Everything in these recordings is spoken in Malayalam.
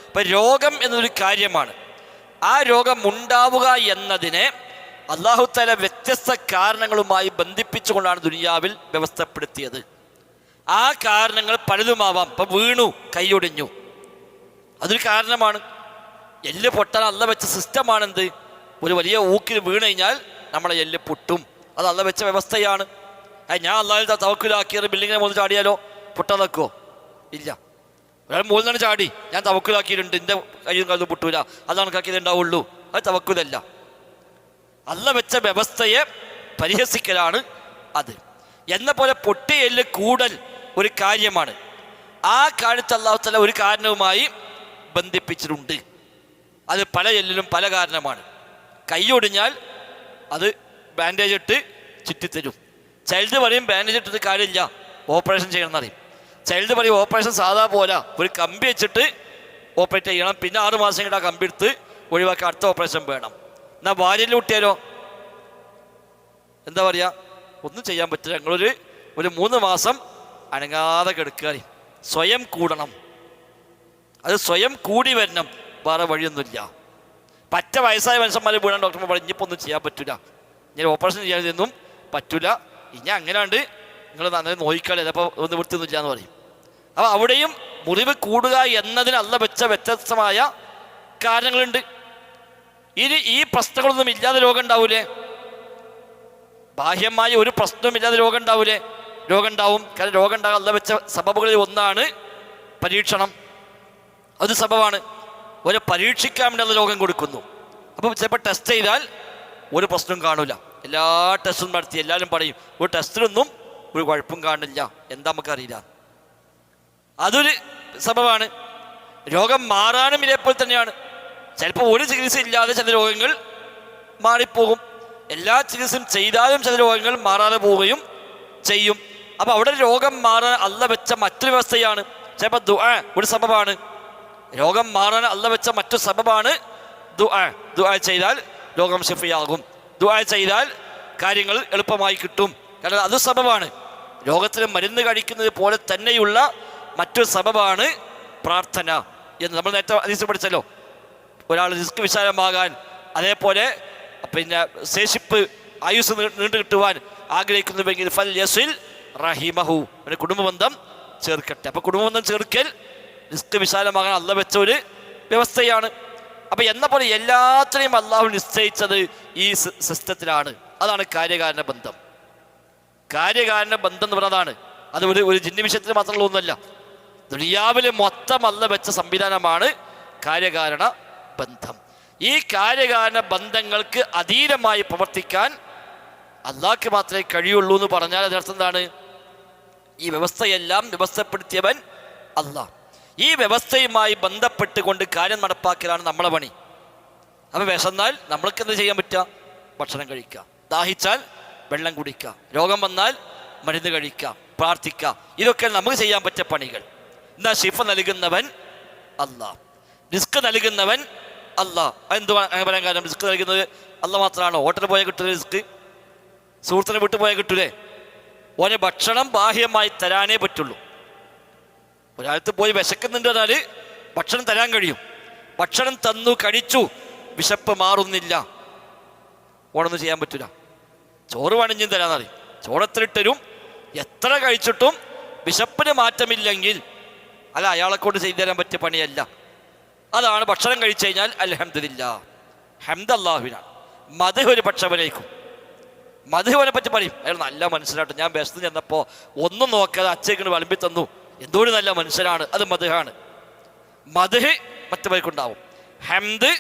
അപ്പം രോഗം എന്നൊരു കാര്യമാണ്. ആ രോഗം ഉണ്ടാവുക എന്നതിനെ അല്ലാഹു തആല വ്യത്യസ്ത കാരണങ്ങളുമായി ബന്ധിപ്പിച്ചുകൊണ്ടാണ് ദുനിയാവിൽ വ്യവസ്ഥപ്പെടുത്തിയത്. ആ കാരണങ്ങൾ പലതുമാവാം. ഇപ്പം വീണു, കൈയൊടിഞ്ഞു, അതൊരു കാരണമാണ്. എല്ല് പൊട്ടാൻ അള്ള വെച്ച സിസ്റ്റമാണെന്ത്? ഒരു വലിയ ഊക്കിൽ വീണ് കഴിഞ്ഞാൽ നമ്മളെ എല്ല് പൊട്ടും. അത് അള്ള വെച്ച വ്യവസ്ഥയാണ്. ഞാൻ അള്ളാഹിൽ തവക്കുലാക്കിയത് ബിൽഡിങ്ങിനെ മുകളിൽ ചാടിയാലോ പൊട്ടാൻ നിൽക്കുമോ? ഇല്ല. ഒരാൾ മുകളിൽ നിന്ന് ചാടി, ഞാൻ തവക്കുലാക്കിയിട്ടുണ്ട്, എൻ്റെ കയ്യും കാലം പൊട്ടൂല, അത് കണക്കാക്കിയത് ഉണ്ടാവുള്ളൂ. അത് തവക്കുലല്ല. അള്ള വെച്ച വ്യവസ്ഥയെ പരിഹസിക്കലാണ് അത്. എന്ന പോലെ പൊട്ടിയ എല്ല് കൂടൽ ഒരു കാര്യമാണ്. ആ കാര്യത്തെ അല്ലാഹു തആല ഒരു കാരണവുമായി ബന്ധിപ്പിച്ചിട്ടുണ്ട്. അത് പല എല്ലിലും പല കാരണമാണ്. കൈയൊടിഞ്ഞാൽ അത് ബാൻഡേജ് ഇട്ട് ചുറ്റിത്തരും. ചൈൽഡ് പറയും ബാൻഡേജ് ഇട്ടിട്ട് കാര്യമില്ല, ഓപ്പറേഷൻ ചെയ്യണം എന്നറിയും. ചൈൽഡ് പറയും ഓപ്പറേഷൻ സാധാ പോലെ ഒരു കമ്പി വെച്ചിട്ട് ഓപ്പറേറ്റ് ചെയ്യണം, പിന്നെ 6 മാസം കഴിഞ്ഞിട്ട് ആ കമ്പി എടുത്ത് ഒഴിവാക്കി അടുത്ത ഓപ്പറേഷൻ വേണം. എന്നാൽ ഭാര്യയിൽ കുട്ടിയാലോ എന്താ പറയുക? ഒന്നും ചെയ്യാൻ പറ്റില്ല, ഞങ്ങളൊരു 3 മാസം അനങ്ങാതെ കിടക്കുക. സ്വയം കൂടണം, അത് സ്വയം കൂടി വരണം, വേറെ വഴിയൊന്നുമില്ല. പറ്റ വയസ്സായ മനുഷ്യന്മാർ വീണാൻ ഡോക്ടർമാർ പറയും ഇനിയിപ്പോൾ ഒന്നും ചെയ്യാൻ പറ്റില്ല, ഇങ്ങനെ ഓപ്പറേഷൻ ചെയ്യാനൊന്നും പറ്റില്ല, ഇനി അങ്ങനെയാണ്ട് നിങ്ങൾ നന്നായി നോക്കിക്കാളെ, അപ്പോൾ ഒന്ന് വൃത്തിയൊന്നുമില്ല എന്ന് പറയും. അപ്പോൾ അവിടെയും മുറിവ് കൂടുക എന്നതിന് അള്ള വെച്ച വ്യത്യസ്തമായ കാരണങ്ങളുണ്ട്. ഇനി ഈ പ്രശ്നങ്ങളൊന്നും ഇല്ലാതെ രോഗം ഉണ്ടാവൂലേ? ബാഹ്യമായ ഒരു പ്രശ്നവും ഇല്ലാതെ രോഗം ഉണ്ടാവൂലേ? രോഗം ഉണ്ടാവും. കാരണം രോഗം ഉണ്ടാകാൻ അള്ള വെച്ച സബബുകളിൽ ഒന്നാണ് പരീക്ഷണം. അത് സബബാണ്. ഒരു പരീക്ഷിക്കാൻ വേണ്ടി അത് രോഗം കൊടുക്കുന്നു. അപ്പം ചിലപ്പോൾ ടെസ്റ്റ് ചെയ്താൽ ഒരു പ്രശ്നവും കാണൂല. എല്ലാ ടെസ്റ്റും നടത്തി എല്ലാവരും പറയും ഒരു ടെസ്റ്റിലൊന്നും ഒരു കുഴപ്പവും കാണില്ല, എന്താ നമുക്കറിയില്ല. അതൊരു സബബാണ്. രോഗം മാറാനും ഇതേപോലെ തന്നെയാണ്. ചിലപ്പോൾ ഒരു ചികിത്സ ഇല്ലാതെ ചില രോഗങ്ങൾ മാറിപ്പോകും. എല്ലാ ചികിത്സയും ചെയ്താലും ചില രോഗങ്ങൾ മാറാതെ പോവുകയും ചെയ്യും. അപ്പം അവിടെ രോഗം മാറാൻ അള്ള വെച്ച മറ്റൊരു വ്യവസ്ഥയാണ്. ചിലപ്പോൾ ദുആ ഒരു സബബാണ്. രോഗം മാറാൻ അള്ള വെച്ച മറ്റൊരു സബബാണ് ദുആ. ദുആ ചെയ്താൽ രോഗം ശിഫയാകും. ദുആ ചെയ്താൽ കാര്യങ്ങൾ എളുപ്പമായി കിട്ടും. കാരണം അത് സബബാണ്. രോഗത്തിന് മരുന്ന് കഴിക്കുന്നത് പോലെ തന്നെയുള്ള മറ്റൊരു സബബാണ് പ്രാർത്ഥന എന്ന് നമ്മൾ നേരത്തെ ഹദീസിൽ പഠിച്ചല്ലോ. ഒരാൾ റിസ്ക് വിശാലമാകാൻ, അതേപോലെ പിന്നെ ശേഷിപ്പ് ആയുസ് നീണ്ടു കിട്ടുവാൻ ആഗ്രഹിക്കുന്നുവെങ്കിൽ ഫൽ യസിൽ റഹിമഹു, ഒരു കുടുംബബന്ധം ചേർക്കട്ടെ. അപ്പോൾ കുടുംബബന്ധം ചേർക്കൽ റിസ്ക് വിശാലമാകാൻ അള്ള വെച്ച ഒരു വ്യവസ്ഥയാണ്. അപ്പം എന്ന പോലെ എല്ലാത്തിനെയും അള്ളാഹു നിശ്ചയിച്ചത് ഈ സിസ്റ്റത്തിലാണ്. അതാണ് കാര്യകാരണ ബന്ധം. കാര്യകാരണ ബന്ധം എന്ന് പറയുന്നതാണ്. അത് ഒരു ജിന്ന വിഷയത്തിൽ മാത്രമുള്ള ഒന്നുമല്ല. ദുനിയാവിൽ മൊത്തം അള്ള വെച്ച സംവിധാനമാണ് കാര്യകാരണ ബന്ധം. ഈ കാര്യകാരണ ബന്ധങ്ങൾക്ക് അധീനമായി പ്രവർത്തിക്കാൻ അള്ളാഹ്ക്ക് മാത്രമേ കഴിയുള്ളൂ എന്ന് പറഞ്ഞാൽ അതിനർത്ഥം എന്താണ്? ഈ വ്യവസ്ഥയെല്ലാം വ്യവസ്ഥപ്പെടുത്തിയവൻ അള്ളാഹ്. ഈ വ്യവസ്ഥയുമായി ബന്ധപ്പെട്ടുകൊണ്ട് കാര്യം നടപ്പാക്കലാണ് നമ്മളെ പണി. അപ്പം വിശന്നാൽ നമ്മൾക്ക് എന്ത് ചെയ്യാൻ പറ്റുക? ഭക്ഷണം കഴിക്കുക, ദാഹിച്ചാൽ വെള്ളം കുടിക്കുക, രോഗം വന്നാൽ മരുന്ന് കഴിക്കുക, പ്രാർത്ഥിക്കുക. ഇതൊക്കെ നമുക്ക് ചെയ്യാൻ പറ്റിയ പണികൾ. എന്നാ ശിഫ നൽകുന്നവൻ അള്ളാഹ്, റിസ്ക് നൽകുന്നവൻ അള്ളാഹ്. അതെന്ത് അങ്ങനെ പറയാൻ കാരണം? റിസ്ക് നൽകുന്നത് അള്ളാഹ് മാത്രമാണോ? ഹോട്ടലിൽ പോയാൽ കിട്ടൂലേ റിസ്ക്? സുഹൃത്തിനെ വിട്ടു പോയാൽ കിട്ടൂലേ? ഓനെ ഭക്ഷണം ബാഹ്യമായി തരാനേ പറ്റുള്ളൂ. ഒരാൾക്ക് പോയി വിശക്കുന്നുണ്ട് പറഞ്ഞാൽ ഭക്ഷണം തരാൻ കഴിയും. ഭക്ഷണം തന്നു, കഴിച്ചു, വിശപ്പ് മാറുന്നില്ല, ഓണൊന്നും ചെയ്യാൻ പറ്റില്ല. ചോറ് വേണമെങ്കിൽ തരാന്നറിയും. ചോറെത്തിട്ടരും എത്ര കഴിച്ചിട്ടും വിശപ്പിന് മാറ്റമില്ലെങ്കിൽ അല്ല അയാളെ കൊണ്ട് ചെയ്തു തരാൻ പറ്റിയ പണിയല്ല. അതാണ് ഭക്ഷണം കഴിച്ചു കഴിഞ്ഞാൽ അൽഹംദുലില്ലാ, ഹംദ് അല്ലാഹുവിനാണ്. മദ്ഹ് ഒരു പക്ഷവനേക്കും. മദ്ഹുവിനെ പറ്റി പറയും, അയാൾ നല്ല മനുഷ്യനായിട്ട്, ഞാൻ ബസ്സിൽ ചെന്നപ്പോൾ ഒന്നും നോക്കാതെ അച്ഛയ്ക്ക് വിളമ്പി തന്നു, എന്തോരം നല്ല മനുഷ്യനാണ്, അത് മദ്ഹാണ്. മദ്ഹ് മറ്റവർക്കുണ്ടാവും. ഹംദ്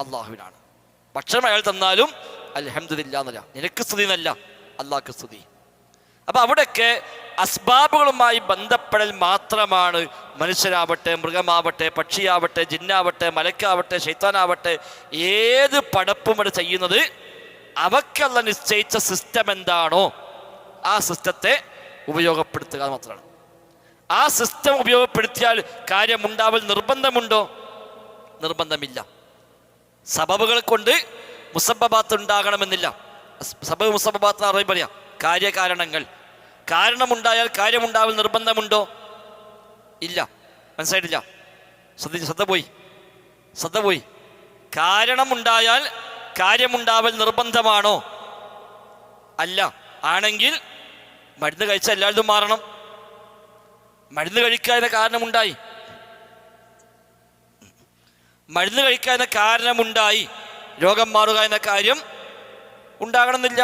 അല്ലാഹുവിനാണ്. ഭക്ഷണം അയാൾ തന്നാലും അൽഹംദുലില്ലാ എന്നല്ല, നിനക്ക് സ്തുതി എന്നല്ല, അള്ളാഹ്ക്ക് സ്തുതി. അപ്പം അവിടെയൊക്കെ അസ്ബാബുകളുമായി ബന്ധപ്പെടൽ മാത്രമാണ് മനുഷ്യരാവട്ടെ, മൃഗമാവട്ടെ, പക്ഷിയാവട്ടെ, ജിന്നാവട്ടെ, മലക്കാവട്ടെ, ശൈത്താനാവട്ടെ, ഏത് പടപ്പും ഇവിടെ ചെയ്യുന്നത് അവക്കല്ല നിശ്ചയിച്ച സിസ്റ്റം എന്താണോ ആ സിസ്റ്റത്തെ ഉപയോഗപ്പെടുത്തുക മാത്രമാണ്. ആ സിസ്റ്റം ഉപയോഗപ്പെടുത്തിയാൽ കാര്യമുണ്ടാവൽ നിർബന്ധമുണ്ടോ? നിർബന്ധമില്ല. സബബുകൾ കൊണ്ട് മുസബ്ബബാത്ത് ഉണ്ടാകണമെന്നില്ല. സബബ് മുസബ്ബബാത്ത് എന്ന് പറയാം കാര്യകാരണങ്ങൾ. കാരണമുണ്ടായാൽ കാര്യമുണ്ടാവൽ നിർബന്ധമുണ്ടോ? ഇല്ല. മനസ്സിലായിട്ടില്ല? ശ്രദ്ധ പോയി. കാരണമുണ്ടായാൽ കാര്യമുണ്ടാവൽ നിർബന്ധമാണോ? അല്ല. ആണെങ്കിൽ മരുന്ന് കഴിച്ചാൽ എല്ലായിടത്തും മാറണം. മരുന്ന് കഴിക്കാതെ കാരണമുണ്ടായി, മരുന്ന് കഴിക്കാതെ കാരണമുണ്ടായി രോഗം മാറുക എന്ന കാര്യം ഉണ്ടാകണമെന്നില്ല.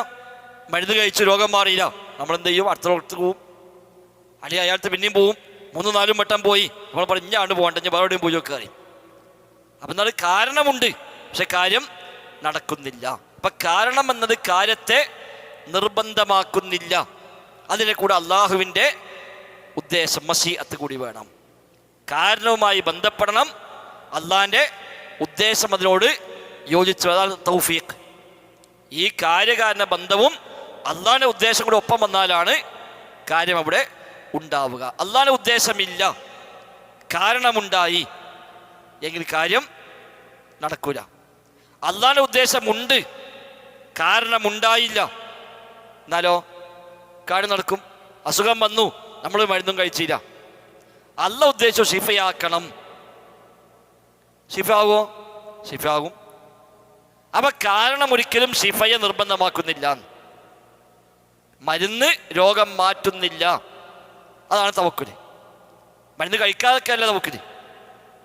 മരുന്ന് കഴിച്ച് രോഗം മാറിയില്ല, നമ്മളെന്ത് ചെയ്യും? അടുത്ത ഡോക്ടർക്ക് പോവും, അല്ലെങ്കിൽ അയാൾക്ക് പിന്നെയും പോവും. 3-4 വട്ടം പോയി നമ്മൾ പറഞ്ഞാണ്ട് പോകണ്ട, ഞാൻ വേറെവിടെയും പോയി നോക്കുക അറിയും. അപ്പം എന്നാൽ കാരണമുണ്ട്, പക്ഷെ കാര്യം നടക്കുന്നില്ല. അപ്പം കാരണം എന്നത് കാര്യത്തെ നിർബന്ധമാക്കുന്നില്ല. അതിനെ കൂടെ അള്ളാഹുവിൻ്റെ ഉദ്ദേശം മശീഅത്ത് കൂടി വേണം. കാരണവുമായി ബന്ധപ്പെടണം, അള്ളാഹിൻ്റെ ഉദ്ദേശം അതിനോട് യോജിച്ചു. അതാണ് തൗഫീഖ്. ഈ കാര്യകാരണ ബന്ധവും അള്ളാഹിൻ്റെ ഉദ്ദേശം കൂടെ ഒപ്പം വന്നാലാണ് കാര്യം അവിടെ ഉണ്ടാവുക. അള്ളാഹിൻ്റെ ഉദ്ദേശമില്ല, കാരണമുണ്ടായി എങ്കിൽ കാര്യം നടക്കൂല. അള്ളാഹിൻ്റെ ഉദ്ദേശമുണ്ട്, കാരണമുണ്ടായില്ല, എന്നാലോ കാര്യം നടക്കും. അസുഖം വന്നു, നമ്മൾ മരുന്നും കഴിച്ചില്ല, അള്ളാഹ് ഉദ്ദേശിച്ചു ഷിഫയാക്കണം, ഷിഫാകുമോ? ഷിഫാകും. അപ്പൊ കാരണം ഒരിക്കലും ഷിഫയെ നിർബന്ധമാക്കുന്നില്ല, മരുന്ന് രോഗം മാറ്റുന്നില്ല. അതാണ് തവക്കുല്. മരുന്ന് കഴിക്കാതൊക്കെ അല്ല തവക്കുല്,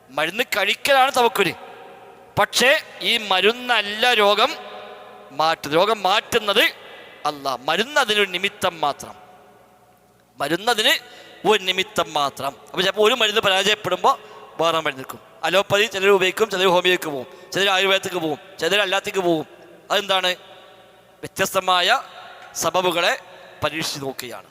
മരുന്ന് കഴിക്കലാണ് തവക്കുല്. പക്ഷേ ഈ മരുന്നല്ല രോഗം മാറ്റുന്നത്. രോഗം മാറ്റുന്നത് അല്ലാഹ്. മരുന്നതിനൊരു നിമിത്തം മാത്രം, മരുന്നതിന് ഒരു നിമിത്തം മാത്രം. അപ്പോൾ ചിലപ്പോൾ ഒരു മരുന്ന് പരാജയപ്പെടുമ്പോൾ വേറെ മരുന്ന് നിൽക്കും. അലോപ്പതി ചിലർ ഉപയോഗിക്കും, ചിലർ ഹോമിയോയ്ക്ക് പോകും, ചിലർ ആയുർവേദത്തിക്ക് പോകും, ചിലർ അല്ലാത്തേക്ക് പോകും. അതെന്താണ്? വ്യത്യസ്തമായ സബബുകളെ പരീക്ഷിച്ച് നോക്കുകയാണ്.